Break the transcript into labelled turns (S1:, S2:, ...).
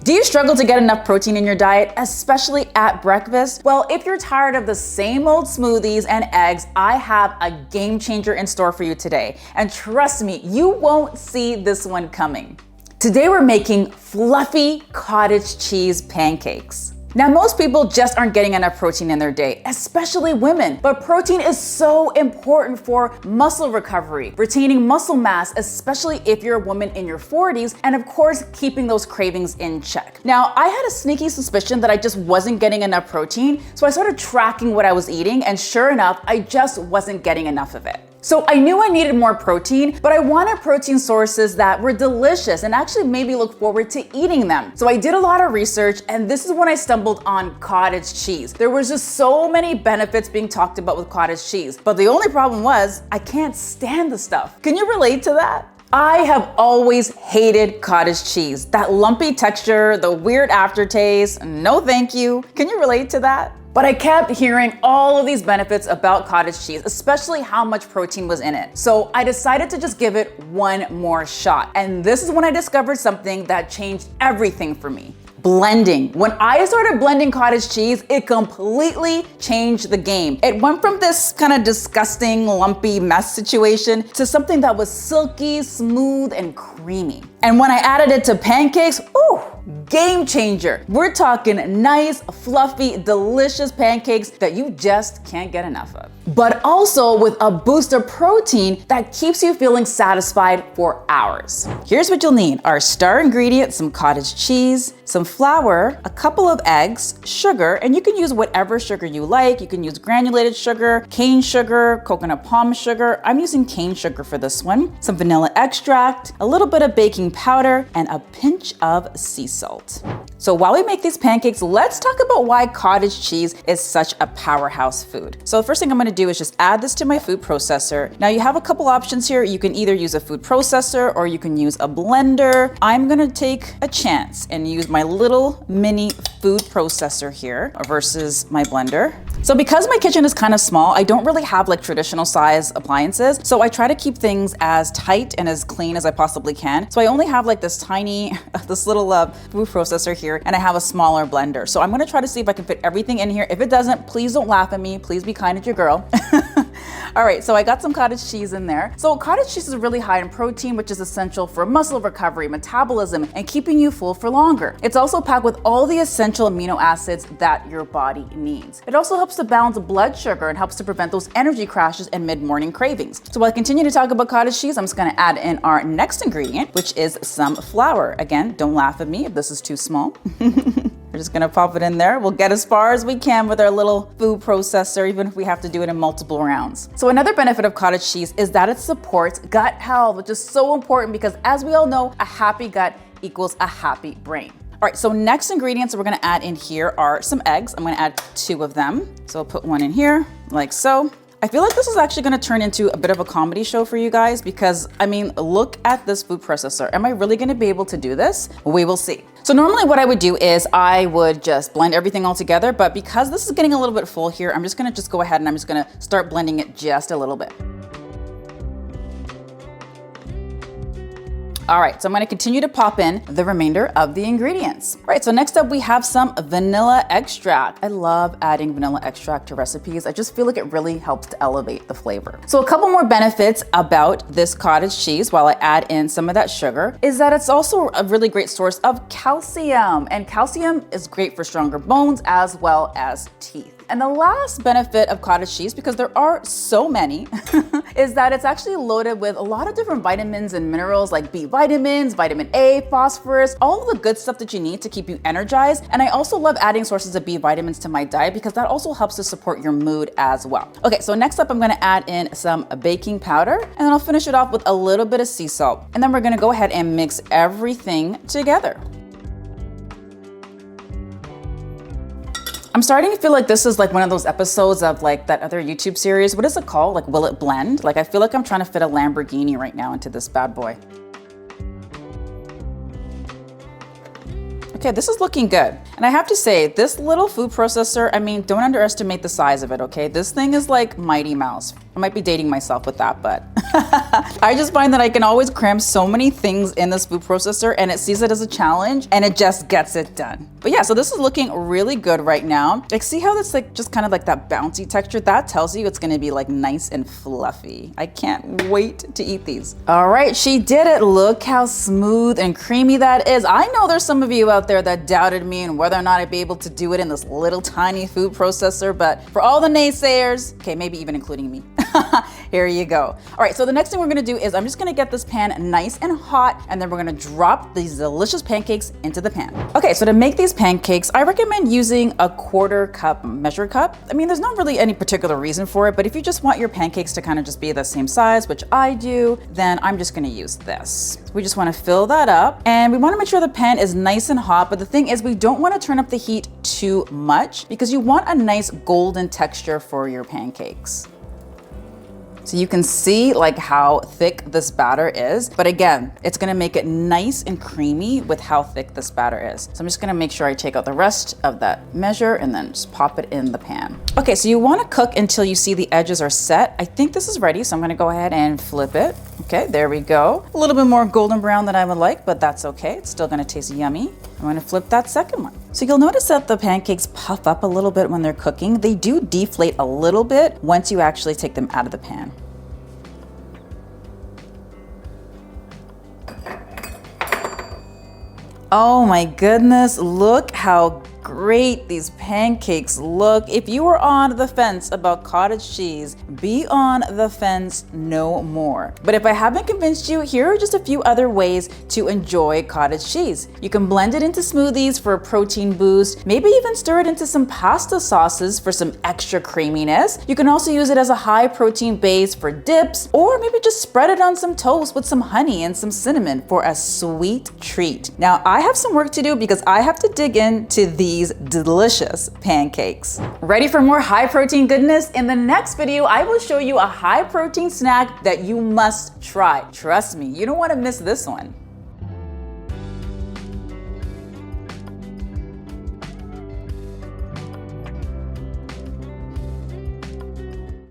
S1: Do you struggle to get enough protein in your diet, especially at breakfast? Well, if you're tired of the same old smoothies and eggs, I have a game changer in store for you today. And trust me, you won't see this one coming. Today we're making fluffy cottage cheese pancakes. Now, most people just aren't getting enough protein in their day, especially women. But protein is so important for muscle recovery, retaining muscle mass, especially if you're a woman in your 40s, and of course, keeping those cravings in check. Now, I had a sneaky suspicion that I just wasn't getting enough protein, so I started tracking what I was eating, and sure enough, I just wasn't getting enough of it. So I knew I needed more protein, but I wanted protein sources that were delicious and actually made me look forward to eating them. So I did a lot of research, and this is when I stumbled on cottage cheese. There was just so many benefits being talked about with cottage cheese, but the only problem was I can't stand the stuff. Can you relate to that? I have always hated cottage cheese. That lumpy texture, the weird aftertaste, no thank you. Can you relate to that? But I kept hearing all of these benefits about cottage cheese, especially how much protein was in it. So I decided to just give it one more shot. And this is when I discovered something that changed everything for me. Blending. When I started blending cottage cheese, it completely changed the game. It went from this kind of disgusting, lumpy mess situation to something that was silky, smooth, and creamy. And when I added it to pancakes, ooh, game changer. We're talking nice, fluffy, delicious pancakes that you just can't get enough of. But also with a boost of protein that keeps you feeling satisfied for hours. Here's what you'll need. Our star ingredient, some cottage cheese, some flour, a couple of eggs, sugar, and you can use whatever sugar you like. You can use granulated sugar, cane sugar, coconut palm sugar. I'm using cane sugar for this one. Some vanilla extract, a little bit of baking powder, and a pinch of sea salt. So while we make these pancakes, let's talk about why cottage cheese is such a powerhouse food. So the first thing I'm gonna do is just add this to my food processor. Now you have a couple options here. You can either use a food processor or you can use a blender. I'm gonna take a chance and use my little mini food processor here versus my blender. So because my kitchen is kind of small, I don't really have like traditional size appliances. So I try to keep things as tight and as clean as I possibly can. So I only have like this tiny, this little food processor here, and I have a smaller blender. So I'm gonna try to see if I can fit everything in here. If it doesn't, please don't laugh at me. Please be kind to your girl. All right, so I got some cottage cheese in there. So cottage cheese is really high in protein, which is essential for muscle recovery, metabolism, and keeping you full for longer. It's also packed with all the essential amino acids that your body needs. It also helps to balance blood sugar and helps to prevent those energy crashes and mid-morning cravings. So while I continue to talk about cottage cheese, I'm just gonna add in our next ingredient, which is some flour. Again, don't laugh at me if this is too small. We're just gonna pop it in there. We'll get as far as we can with our little food processor, even if we have to do it in multiple rounds. So another benefit of cottage cheese is that it supports gut health, which is so important because as we all know, a happy gut equals a happy brain. All right, so next ingredients we're gonna add in here are some eggs. I'm gonna add 2 of them. So I'll put one in here, like so. I feel like this is actually gonna turn into a bit of a comedy show for you guys because, I mean, look at this food processor. Am I really gonna be able to do this? We will see. So normally what I would do is I would just blend everything all together, but because this is getting a little bit full here, I'm just gonna go ahead and I'm just gonna start blending it just a little bit. All right, so I'm gonna continue to pop in the remainder of the ingredients. All right, so next up we have some vanilla extract. I love adding vanilla extract to recipes. I just feel like it really helps to elevate the flavor. So a couple more benefits about this cottage cheese while I add in some of that sugar is that it's also a really great source of calcium, and calcium is great for stronger bones as well as teeth. And the last benefit of cottage cheese, because there are so many, is that it's actually loaded with a lot of different vitamins and minerals like B vitamins, vitamin A, phosphorus, all of the good stuff that you need to keep you energized. And I also love adding sources of B vitamins to my diet because that also helps to support your mood as well. Okay, so next up I'm gonna add in some baking powder and then I'll finish it off with a little bit of sea salt. And then we're gonna go ahead and mix everything together. I'm starting to feel like this is like one of those episodes of like that other YouTube series. What is it called? Like, Will It Blend? Like, I feel like I'm trying to fit a Lamborghini right now into this bad boy. Okay, this is looking good. And I have to say, this little food processor, I mean, don't underestimate the size of it, okay? This thing is like Mighty Mouse. I might be dating myself with that, but I just find that I can always cram so many things in this food processor and it sees it as a challenge and it just gets it done. But yeah, so this is looking really good right now. Like, see how it's like just kind of like that bouncy texture? That tells you it's gonna be like nice and fluffy. I can't wait to eat these. All right, she did it. Look how smooth and creamy that is. I know there's some of you out there that doubted me and whether or not I'd be able to do it in this little tiny food processor, but for all the naysayers, okay, maybe even including me, here you go. All right, so the next thing we're gonna do is I'm just gonna get this pan nice and hot, and then we're gonna drop these delicious pancakes into the pan. Okay, so to make these pancakes, I recommend using a 1/4 cup measure cup. I mean, there's not really any particular reason for it, but if you just want your pancakes to kind of just be the same size, which I do, then I'm just gonna use this. We just wanna fill that up, and we wanna make sure the pan is nice and hot, but the thing is we don't wanna turn up the heat too much because you want a nice golden texture for your pancakes. So you can see like how thick this batter is, but again, it's gonna make it nice and creamy with how thick this batter is. So I'm just gonna make sure I take out the rest of that measure and then just pop it in the pan. Okay, so you wanna cook until you see the edges are set. I think this is ready, so I'm gonna go ahead and flip it. Okay, there we go. A little bit more golden brown than I would like, but that's okay. It's still gonna taste yummy. I'm gonna flip that second one. So you'll notice that the pancakes puff up a little bit when they're cooking. They do deflate a little bit once you actually take them out of the pan. Oh my goodness, look how great these pancakes look. If you were on the fence about cottage cheese, be on the fence no more. But if I haven't convinced you, here are just a few other ways to enjoy cottage cheese. You can blend it into smoothies for a protein boost, maybe even stir it into some pasta sauces for some extra creaminess. You can also use it as a high protein base for dips, or maybe just spread it on some toast with some honey and some cinnamon for a sweet treat. Now, I have some work to do because I have to dig into these delicious pancakes. Ready for more high protein goodness? In the next video, I will show you a high protein snack that you must try. Trust me, you don't want to miss this one.